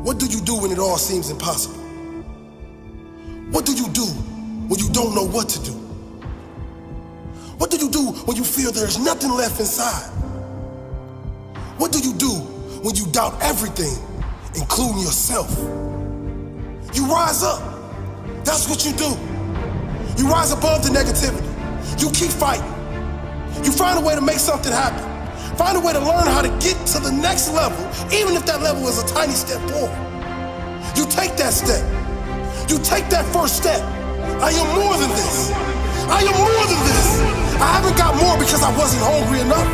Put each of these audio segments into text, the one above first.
What do you do when it all seems impossible? What do you do when you don't know what to do? What do you do when you feel there's nothing left inside? What do you do when you doubt everything, including yourself? You rise up. That's what you do. You rise above the negativity. You keep fighting. You find a way to make something happen. Find a way to learn how to get to the next level, even if that level is a tiny step forward. You take that step. You take that first step. I am more than this. I am more than this. I haven't got more because I wasn't hungry enough.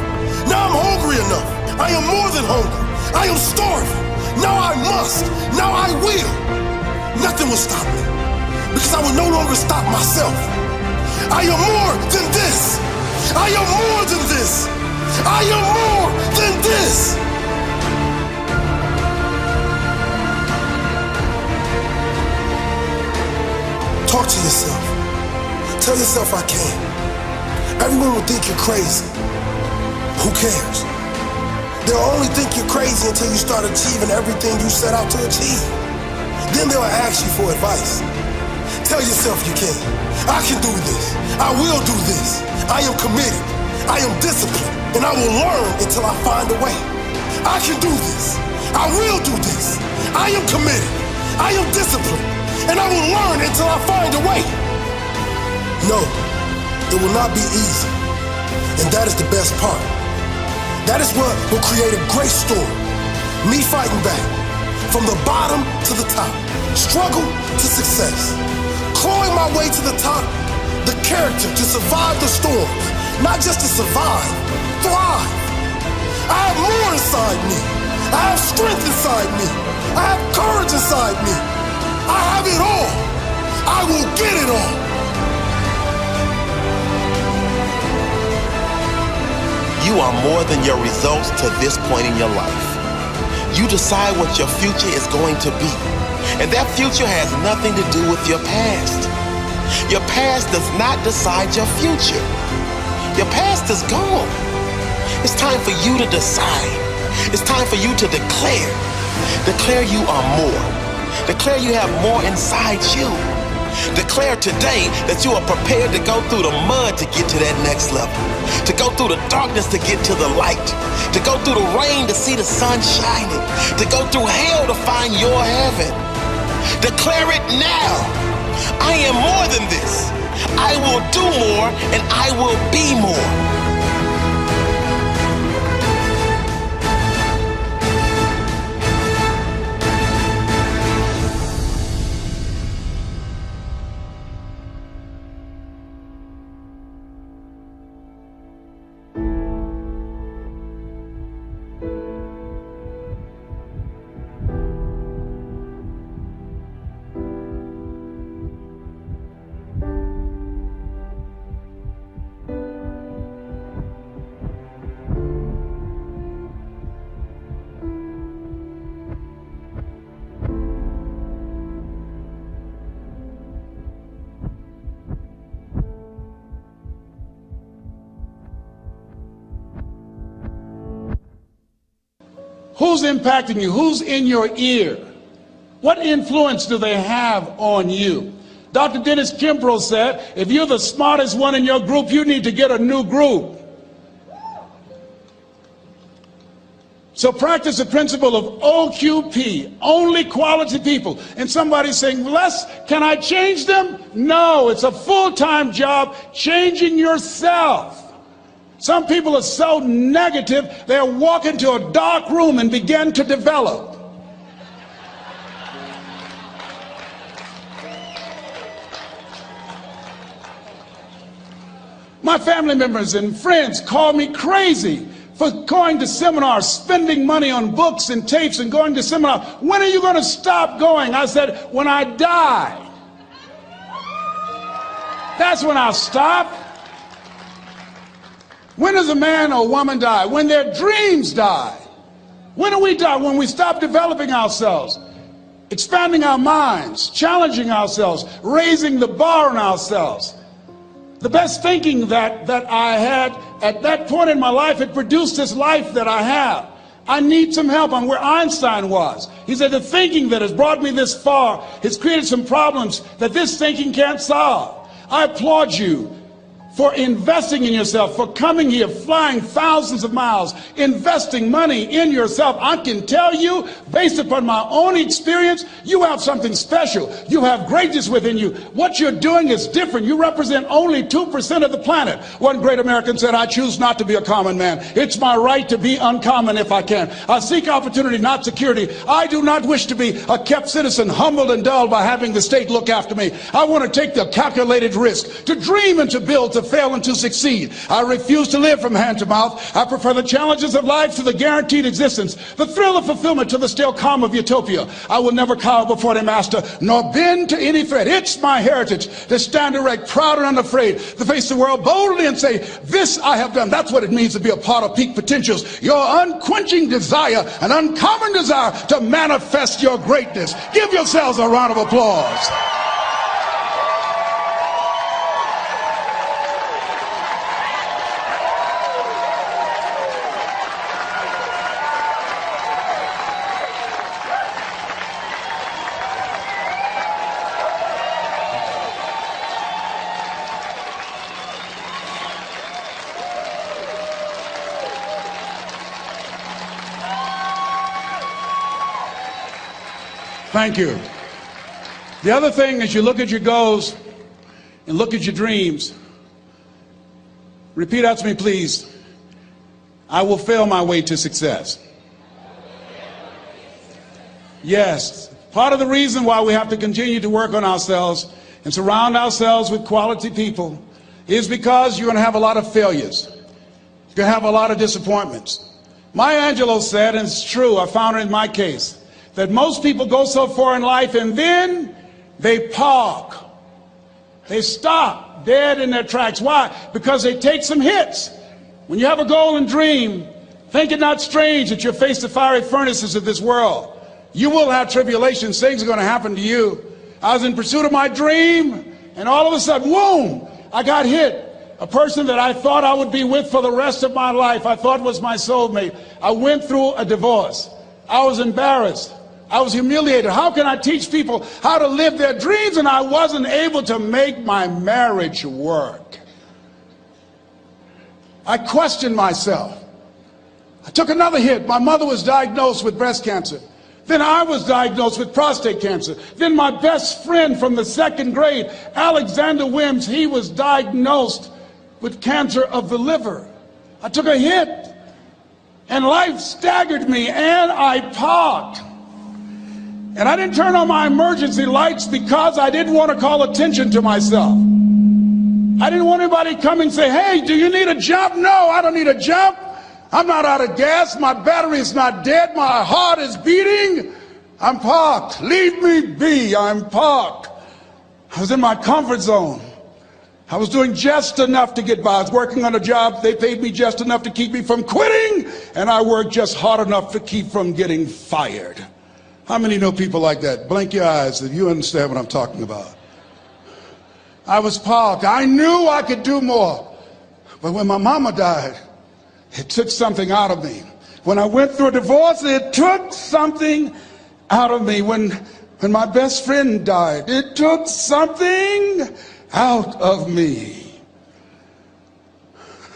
Now I'm hungry enough. I am more than hungry. I am starving. Now I must. Now I will. Nothing will stop me because I will no longer stop myself. I am more than this. I am more than this. I am more than this. Talk to yourself. Tell yourself I can. Everyone will think you're crazy. Who cares? They'll only think you're crazy until you start achieving everything you set out to achieve. Then they'll ask you for advice. Tell yourself you can. I can do this. I will do this. I am committed. I am disciplined. And I will learn until I find a way. I can do this. I will do this. I am committed. I am disciplined. And I will learn until I find a way. No, it will not be easy. And that is the best part. That is what will create a great story. Me fighting back. From the bottom to the top. Struggle to success. Clawing my way to the top. The character to survive the storms. Not just to survive, thrive. I have more inside me. I have strength inside me. I have courage inside me. I have it all. I will get it all. You are more than your results to this point in your life. You decide what your future is going to be. And that future has nothing to do with your past. Your past does not decide your future. Your past is gone. It's time for you to decide. It's time for you to declare. Declare you are more. Declare you have more inside you. Declare today that you are prepared to go through the mud to get to that next level. To go through the darkness to get to the light. To go through the rain to see the sun shining. To go through hell to find your heaven. Declare it now. I am more than this. I will do more and I will be more. Who's impacting you? Who's in your ear? What influence do they have on you? Dr. Dennis Kimbrough said, if you're the smartest one in your group, you need to get a new group. So practice the principle of OQP, only quality people. And somebody's saying, Les, can I change them? No, it's a full-time job changing yourself. Some people are so negative, they'll walk into a dark room and begin to develop. My family members and friends call me crazy for going to seminars, spending money on books and tapes and going to seminars. When are you going to stop going? I said, when I die. That's when I'll stop. When does a man or woman die? When their dreams die. When do we die? When we stop developing ourselves, expanding our minds, challenging ourselves, raising the bar on ourselves. The best thinking that I had at that point in my life, it produced this life that I have. I need some help. I'm where Einstein was. He said, the thinking that has brought me this far has created some problems that this thinking can't solve. I applaud you for investing in yourself, for coming here, flying thousands of miles, investing money in yourself. I can tell you, based upon my own experience, you have something special. You have greatness within you. What you're doing is different. You represent only 2% of the planet. One great American said, I choose not to be a common man. It's my right to be uncommon if I can. I seek opportunity, not security. I do not wish to be a kept citizen, humbled and dulled by having the state look after me. I want to take the calculated risk, to dream and to build, to fail and to succeed. I refuse to live from hand to mouth. I prefer the challenges of life to the guaranteed existence, the thrill of fulfillment to the still calm of utopia. I will never cower before the master, nor bend to any threat. It's my heritage to stand erect, proud and unafraid, to face the world boldly and say, this I have done. That's what it means to be a part of peak potentials. Your unquenching desire, an uncommon desire to manifest your greatness. Give yourselves a round of applause. Thank you. The other thing is, you look at your goals and look at your dreams. Repeat out to me, please. I will fail my way to success. Yes, part of the reason why we have to continue to work on ourselves and surround ourselves with quality people is because you're going to have a lot of failures. You're going to have a lot of disappointments. Maya Angelou said, and it's true, I found it in my case, that most people go so far in life and then they park. They stop dead in their tracks. Why? Because they take some hits. When you have a goal and dream, think it not strange that you face the fiery furnaces of this world. You will have tribulations. Things are going to happen to you. I was in pursuit of my dream, and all of a sudden, boom, I got hit. A person that I thought I would be with for the rest of my life, I thought was my soulmate. I went through a divorce. I was embarrassed. I was humiliated. How can I teach people how to live their dreams? And I wasn't able to make my marriage work. I questioned myself. I took another hit. My mother was diagnosed with breast cancer. Then I was diagnosed with prostate cancer. Then my best friend from the second grade, Alexander Wims, he was diagnosed with cancer of the liver. I took a hit, and life staggered me, and I parked. And I didn't turn on my emergency lights because I didn't want to call attention to myself. I didn't want anybody to come and say, hey, do you need a jump? No, I don't need a jump. I'm not out of gas. My battery is not dead. My heart is beating. I'm parked. Leave me be. I'm parked. I was in my comfort zone. I was doing just enough to get by. I was working on a job. They paid me just enough to keep me from quitting, and I worked just hard enough to keep from getting fired. How many know people like that? Blink your eyes if you understand what I'm talking about. I was parked. I knew I could do more. But when my mama died, it took something out of me. When I went through a divorce, it took something out of me. When my best friend died, it took something out of me.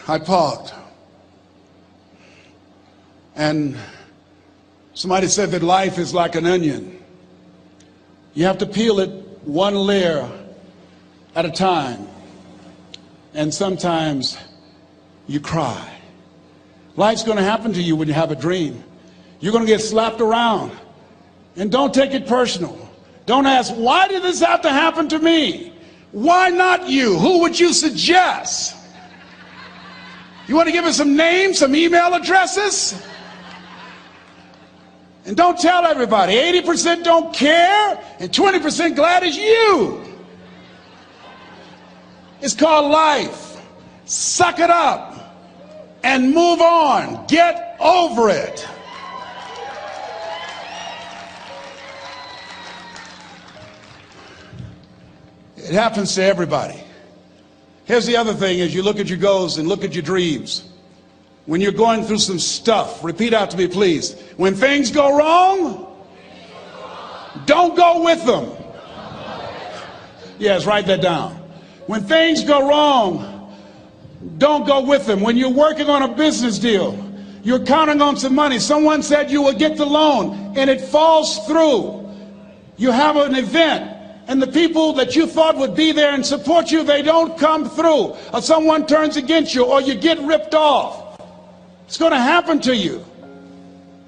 I parked. And somebody said that life is like an onion. You have to peel it one layer at a time. And sometimes you cry. Life's going to happen to you when you have a dream. You're going to get slapped around. And don't take it personal. Don't ask, why did this have to happen to me? Why not you? Who would you suggest? You want to give us some names, some email addresses? And don't tell everybody. 80% don't care, and 20% glad it's you. It's called life. Suck it up and move on. Get over it. It happens to everybody. Here's the other thing: as you look at your goals and look at your dreams, when you're going through some stuff. Repeat out to me, please. When things go wrong, don't go with them. Yes, write that down. When things go wrong, don't go with them. When you're working on a business deal, you're counting on some money. Someone said you will get the loan and it falls through. You have an event and the people that you thought would be there and support you, they don't come through. Or someone turns against you or you get ripped off. It's going to happen to you.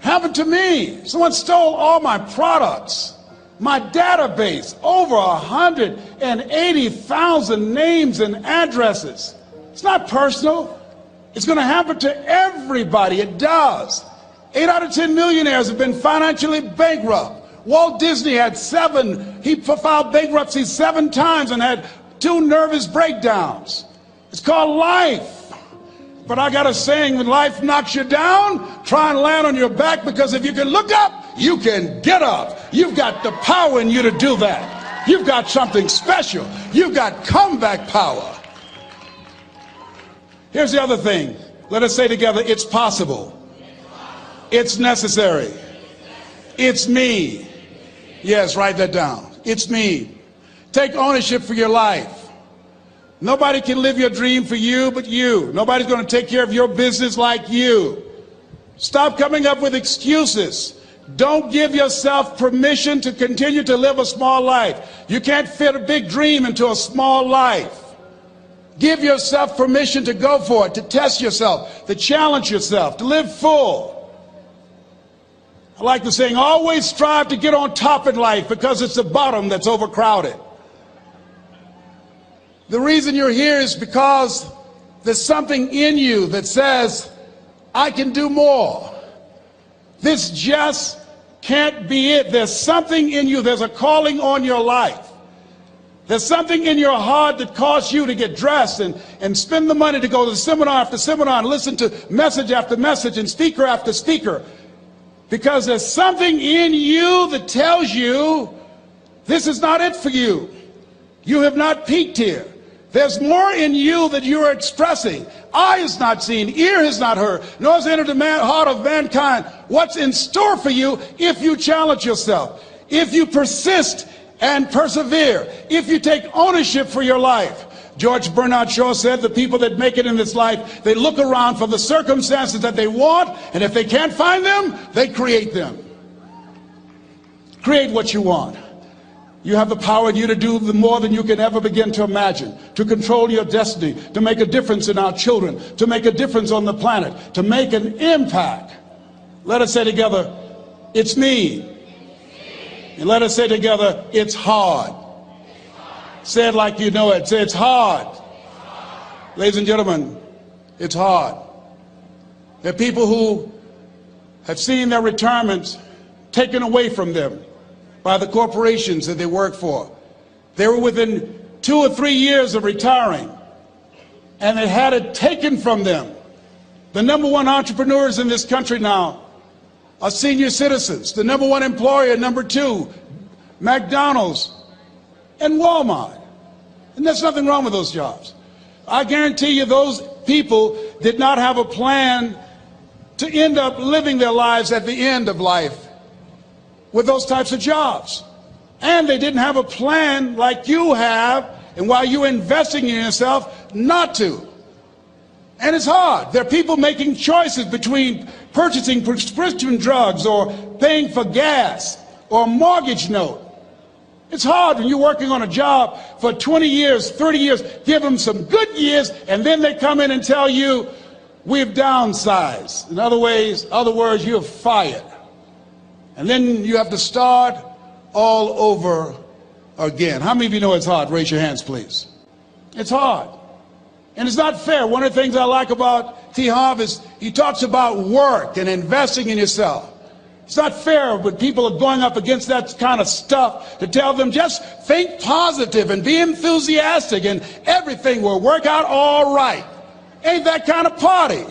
Happened to me. Someone stole all my products. My database, over 180,000 names and addresses. It's not personal. It's going to happen to everybody. It does. 8 out of 10 millionaires have been financially bankrupt. Walt Disney had he filed bankruptcy 7 times and had 2 nervous breakdowns. It's called life. But I got a saying, when life knocks you down, try and land on your back, because if you can look up, you can get up. You've got the power in you to do that. You've got something special. You've got comeback power. Here's the other thing. Let us say together, it's possible. It's necessary. It's me. Yes, write that down. It's me. Take ownership for your life. Nobody can live your dream for you but you. Nobody's going to take care of your business like you. Stop coming up with excuses. Don't give yourself permission to continue to live a small life. You can't fit a big dream into a small life. Give yourself permission to go for it, to test yourself, to challenge yourself, to live full. I like the saying, always strive to get on top in life, because it's the bottom that's overcrowded. The reason you're here is because there's something in you that says, I can do more. This just can't be it. There's something in you. There's a calling on your life. There's something in your heart that caused you to get dressed and spend the money to go to seminar after seminar and listen to message after message and speaker after speaker. Because there's something in you that tells you this is not it for you. You have not peaked here. There's more in you that you are expressing. Eye has not seen, ear has not heard, nor has entered the heart of mankind what's in store for you if you challenge yourself, if you persist and persevere, if you take ownership for your life. George Bernard Shaw said the people that make it in this life, they look around for the circumstances that they want, and if they can't find them, they create them. Create what you want. You have the power in you to do more than you can ever begin to imagine, to control your destiny, to make a difference in our children, to make a difference on the planet, to make an impact. Let us say together, it's me. And let us say together, it's hard. Say it like you know it. Say, it's hard. Ladies and gentlemen, it's hard. There are people who have seen their retirements taken away from them by the corporations that they work for. They were within 2 or 3 years of retiring, and they had it taken from them. The #1 entrepreneurs in this country now are senior citizens. The #1 employer, #2, McDonald's and Walmart. And there's nothing wrong with those jobs. I guarantee you those people did not have a plan to end up living their lives at the end of life with those types of jobs. And they didn't have a plan like you have, and while you're investing in yourself, not to. And it's hard. There are people making choices between purchasing prescription drugs or paying for gas or a mortgage note. It's hard when you're working on a job for 20 years, 30 years, give them some good years, and then they come in and tell you, we've downsized. In other words, you're fired. And then you have to start all over again. How many of you know it's hard? Raise your hands, please. It's hard. And it's not fair. One of the things I like about T. Harv is he talks about work and investing in yourself. It's not fair when people are going up against that kind of stuff to tell them just think positive and be enthusiastic and everything will work out all right. Ain't that kind of party.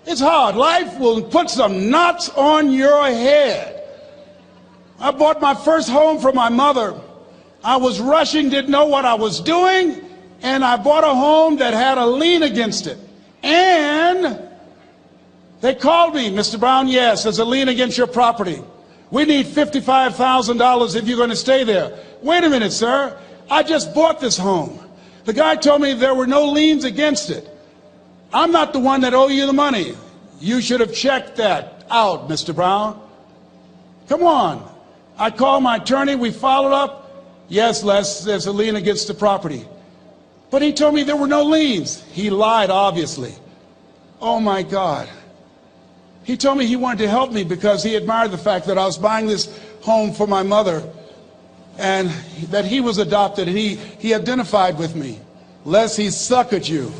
It's hard. Life will put some knots on your head. I bought my first home for my mother. I was rushing, didn't know what I was doing, and I bought a home that had a lien against it. And They called me, Mr. Brown, yes, there's a lien against your property. We need $55,000 if you're going to stay there. Wait a minute, sir. I just bought this home. The guy told me there were no liens against it. I'm not the one that owe you the money. You should have checked that out, Mr. Brown. Come on. I called my attorney. We followed up. Yes, Les, there's a lien against the property. But he told me there were no liens. He lied, obviously. Oh, my God. He told me he wanted to help me because he admired the fact that I was buying this home for my mother and that he was adopted, and he identified with me. Les, he suckered you.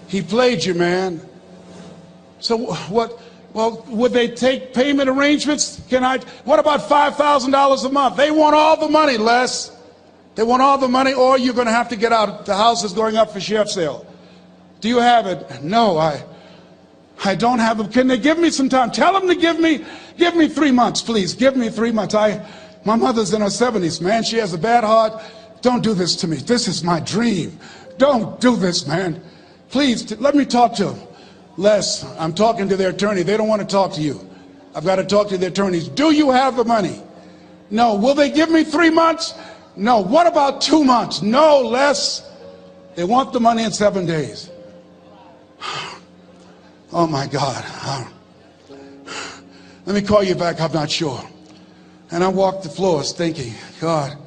He played you, man. So what? Well, would they take payment arrangements? What about $5,000 a month? They want all the money, Les. They want all the money, or you're going to have to get out. The house is going up for sheriff's sale. Do you have it? No, I don't have them. Can they give me some time? Tell them to give me 3 months, please. Give me 3 months. My mother's in her 70s, man. She has a bad heart. Don't do this to me. This is my dream. Don't do this, man. Please, let me talk to them. Les, I'm talking to their attorney. They don't want to talk to you. I've got to talk to the attorneys. Do you have the money? No. Will they give me 3 months? No. What about 2 months? No, Les. They want the money in 7 days. Oh, my God. Let me call you back. I'm not sure. And I walked the floors thinking, God,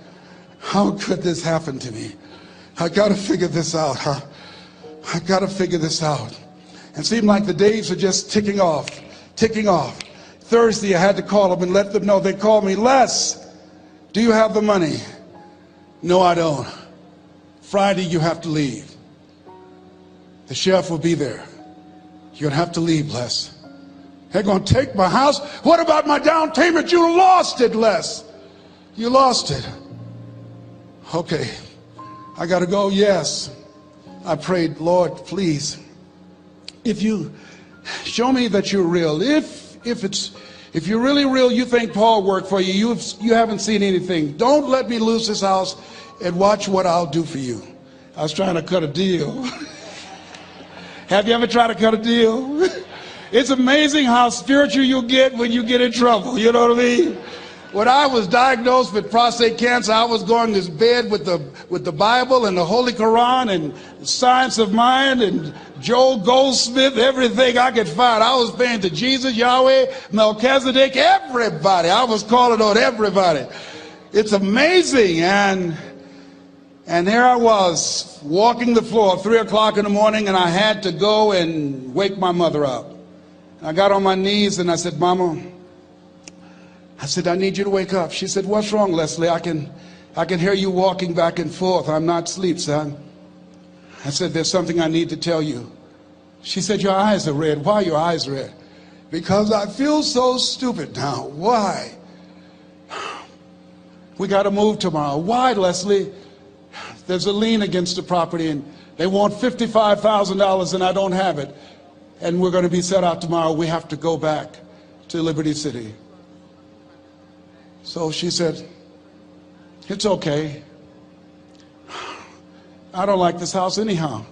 how could this happen to me? I got to figure this out, huh? I got to figure this out. It seemed like the days are just ticking off. Thursday, I had to call them and let them know. They called me, Les, do you have the money? No, I don't. Friday, you have to leave. The sheriff will be there. You're going to have to leave, Les. They're going to take my house. What about my down payment? You lost it, Les. You lost it. Okay. I got to go. Yes. I prayed, Lord, please, if you show me that you're real, if you're really real, you think Paul worked for you, you haven't seen anything. Don't let me lose this house and watch what I'll do for you. I was trying to cut a deal. Have you ever tried to cut a deal? It's amazing how spiritual you get when you get in trouble. You know what I mean? When I was diagnosed with prostate cancer, I was going to bed with the Bible and the Holy Quran and Science of Mind and Joel Goldsmith, everything I could find. I was praying to Jesus, Yahweh, Melchizedek, everybody. I was calling on everybody. It's amazing. And here I was walking the floor at 3 o'clock in the morning, and I had to go and wake my mother up. I got on my knees and I said, Mama, I said, I need you to wake up. She said, what's wrong, Leslie? I can hear you walking back and forth. I'm not asleep, son. I said, there's something I need to tell you. She said, your eyes are red. Why are your eyes red? Because I feel so stupid now. Why? We got to move tomorrow. Why, Leslie? There's a lien against the property and they want $55,000 and I don't have it. And we're going to be set out tomorrow. We have to go back to Liberty City. So she said, it's okay. I don't like this house anyhow.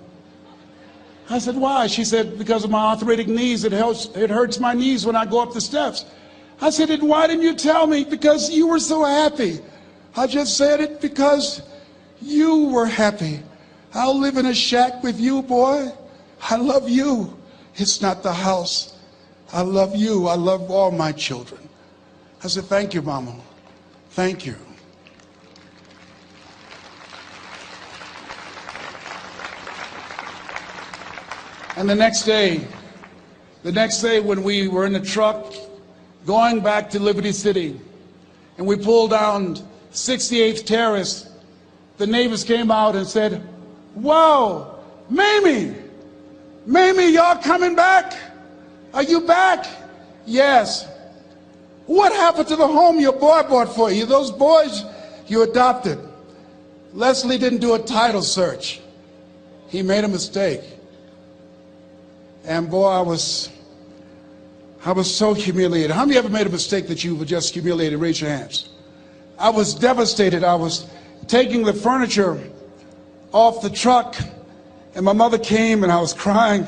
I said, why? She said, because of my arthritic knees, it hurts my knees when I go up the steps. I said, and why didn't you tell me? Because you were so happy. I just said it because you were happy. I'll live in a shack with you, boy. I love you. It's not the house. I love you. I love all my children. I said, thank you, Mama. Thank you. And the next day when we were in the truck going back to Liberty City and we pulled down 68th Terrace, the neighbors came out and said, whoa, Mamie, y'all coming back? Are you back? Yes. What happened to the home your boy bought for you? Those boys you adopted. Leslie didn't do a title search. He made a mistake. And boy, I was so humiliated. How many ever made a mistake that you were just humiliated? Raise your hands. I was devastated. I was taking the furniture off the truck, and my mother came and I was crying.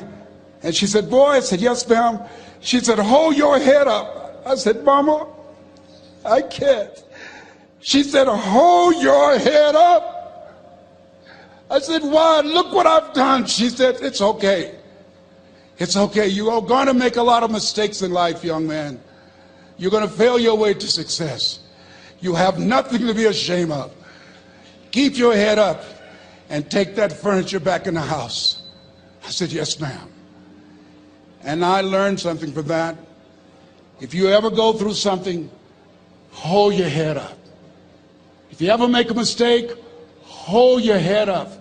And she said, boy, I said, yes, ma'am. She said, hold your head up. I said, Mama, I can't. She said, hold your head up. I said, why? Look what I've done. She said, it's okay. It's okay. You are going to make a lot of mistakes in life, young man. You're going to fail your way to success. You have nothing to be ashamed of. Keep your head up and take that furniture back in the house. I said, yes, ma'am. And I learned something from that. If you ever go through something, hold your head up. If you ever make a mistake, hold your head up.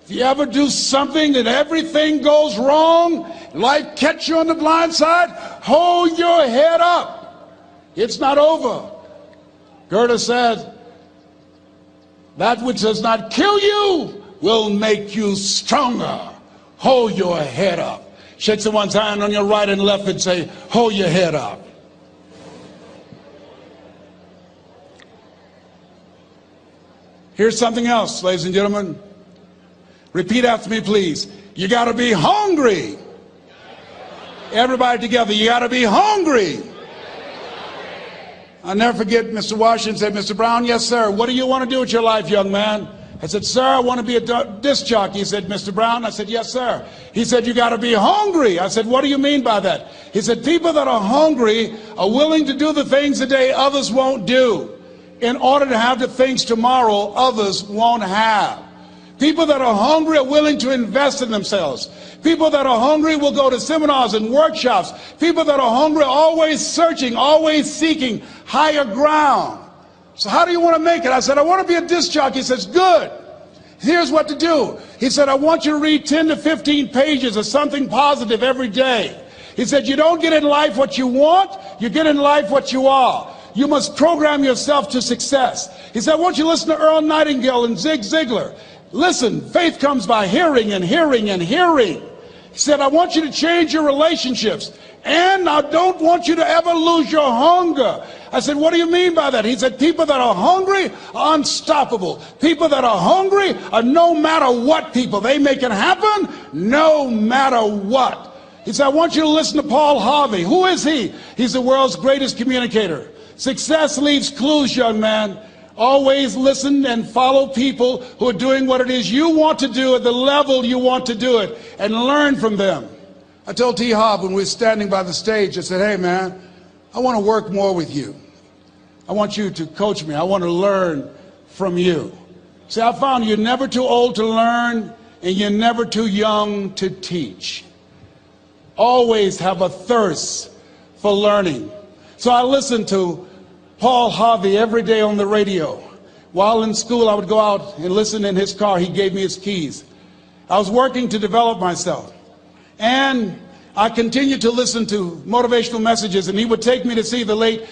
If you ever do something and everything goes wrong, life catch you on the blind side, hold your head up. It's not over. Goethe said, that which does not kill you will make you stronger. Hold your head up. Shake someone's hand on your right and left and say, hold your head up. Here's something else, ladies and gentlemen. Repeat after me, please. You got to be hungry. Everybody together, you got to be hungry. I'll never forget Mr. Washington said, Mr. Brown, yes, sir. What do you want to do with your life, young man? I said, sir, I want to be a disc jockey. He said, Mr. Brown? I said, yes, sir. He said, you got to be hungry. I said, what do you mean by that? He said, people that are hungry are willing to do the things today others won't do in order to have the things tomorrow others won't have. People that are hungry are willing to invest in themselves. People that are hungry will go to seminars and workshops. People that are hungry are always searching, always seeking higher ground. So how do you want to make it? I said, I want to be a disc jockey. He says, good. Here's what to do. He said, I want you to read 10 to 15 pages of something positive every day. He said, you don't get in life what you want, you get in life what you are. You must program yourself to success. He said, I want you to listen to Earl Nightingale and Zig Ziglar. Listen, faith comes by hearing and hearing and hearing. He said, I want you to change your relationships. And I don't want you to ever lose your hunger. I said, what do you mean by that? He said, people that are hungry are unstoppable. People that are hungry are no matter what people. They make it happen no matter what. He said, I want you to listen to Paul Harvey. Who is he? He's the world's greatest communicator. Success leaves clues, young man. Always listen and follow people who are doing what it is you want to do at the level you want to do it and learn from them. I told T. Hobb when we were standing by the stage, I said, hey man, I want to work more with you. I want you to coach me. I want to learn from you. See, I found you're never too old to learn and you're never too young to teach. Always have a thirst for learning. So I listened to Paul Harvey every day on the radio. While in school, I would go out and listen in his car. He gave me his keys. I was working to develop myself. And I continued to listen to motivational messages, and he would take me to see the late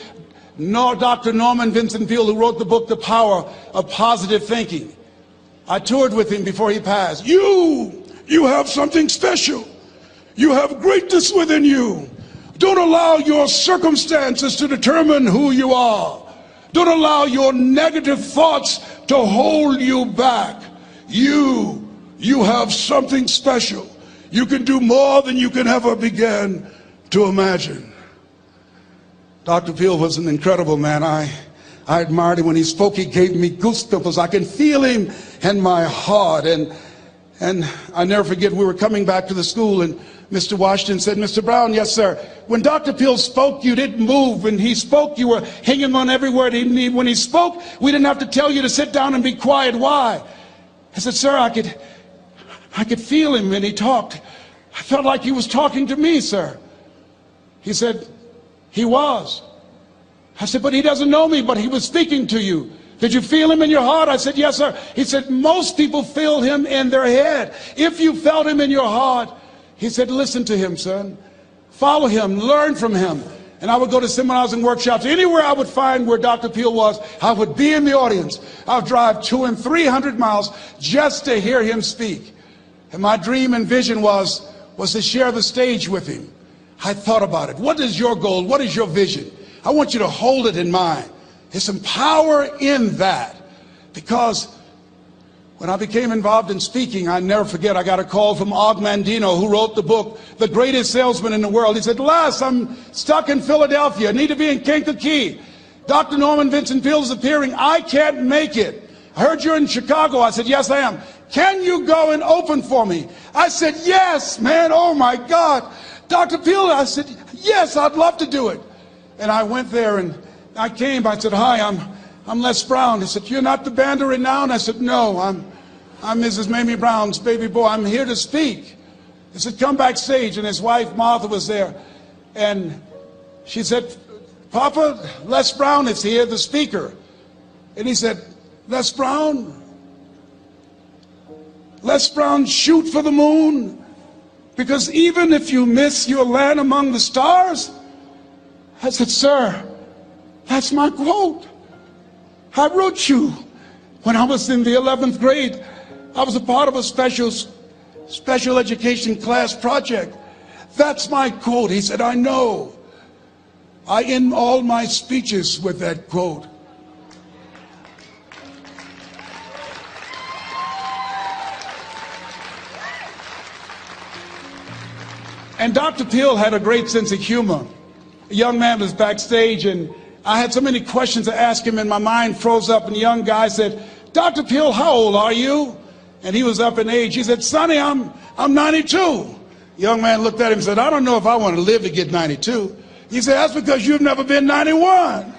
Dr. Norman Vincent Peale, who wrote the book, The Power of Positive Thinking. I toured with him before he passed. You have something special. You have greatness within you. Don't allow your circumstances to determine who you are. Don't allow your negative thoughts to hold you back. You have something special. You can do more than you can ever begin to imagine. Dr. Peale was an incredible man. I admired him. When he spoke, he gave me goosebumps. I can feel him in my heart. And I never forget, we were coming back to the school, and Mr. Washington said, Mr. Brown, yes, sir. When Dr. Peale spoke, you didn't move. When he spoke, you were hanging on every word. When he spoke, we didn't have to tell you to sit down and be quiet. Why? I said, sir, I could feel him when he talked. I felt like he was talking to me, sir. He said, he was. I said, but he doesn't know me, but he was speaking to you. Did you feel him in your heart? I said, yes, sir. He said, most people feel him in their head. If you felt him in your heart, he said, listen to him, son. Follow him, learn from him. And I would go to seminars and workshops. Anywhere I would find where Dr. Peale was, I would be in the audience. I would drive 200 and 300 miles just to hear him speak. And my dream and vision was to share the stage with him. I thought about it. What is your goal? What is your vision? I want you to hold it in mind. There's some power in that, because When I became involved in speaking, I never forget, I got a call from Og Mandino, who wrote the book, The Greatest Salesman in the World. He said, Les, I'm stuck in Philadelphia. I need to be in Kankakee. Dr. Norman Vincent Peale is appearing. I can't make it. I heard you're in Chicago. I said, yes, I am. Can you go and open for me? I said, yes, man. Oh, my God. Dr. Peale, I said, yes, I'd love to do it. And I went there and I came. I said, hi, I'm Les Brown. He said, you're not the band of renown? I said, no, I'm Mrs. Mamie Brown's baby boy. I'm here to speak. He said, come backstage. And his wife, Martha, was there. And she said, Papa, Les Brown is here, the speaker. And he said, Les Brown, shoot for the moon. Because even if you miss, you'll land among the stars. I said, sir, that's my quote. I wrote you when I was in the 11th grade. I was a part of a special education class project. That's my quote. He said, I know. I end all my speeches with that quote. And Dr. Peale had a great sense of humor. A young man was backstage, and I had so many questions to ask him, and my mind froze up, and the young guy said, Dr. Peale, how old are you? And he was up in age. He said, Sonny, I'm 92. The young man looked at him and said, I don't know if I want to live to get 92. He said, that's because you've never been 91.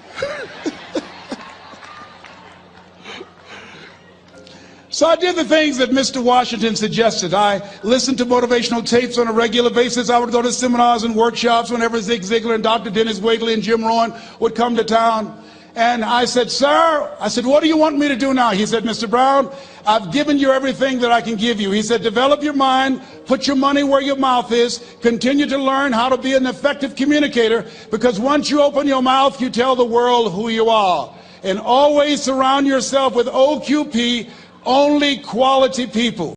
So I did the things that Mr. Washington suggested. I listened to motivational tapes on a regular basis. I would go to seminars and workshops whenever Zig Ziglar and Dr. Dennis Waitley and Jim Rohn would come to town. And I said, sir, what do you want me to do now? He said, Mr. Brown, I've given you everything that I can give you. He said, develop your mind, put your money where your mouth is, continue to learn how to be an effective communicator, because once you open your mouth, you tell the world who you are. And always surround yourself with OQP, only quality people.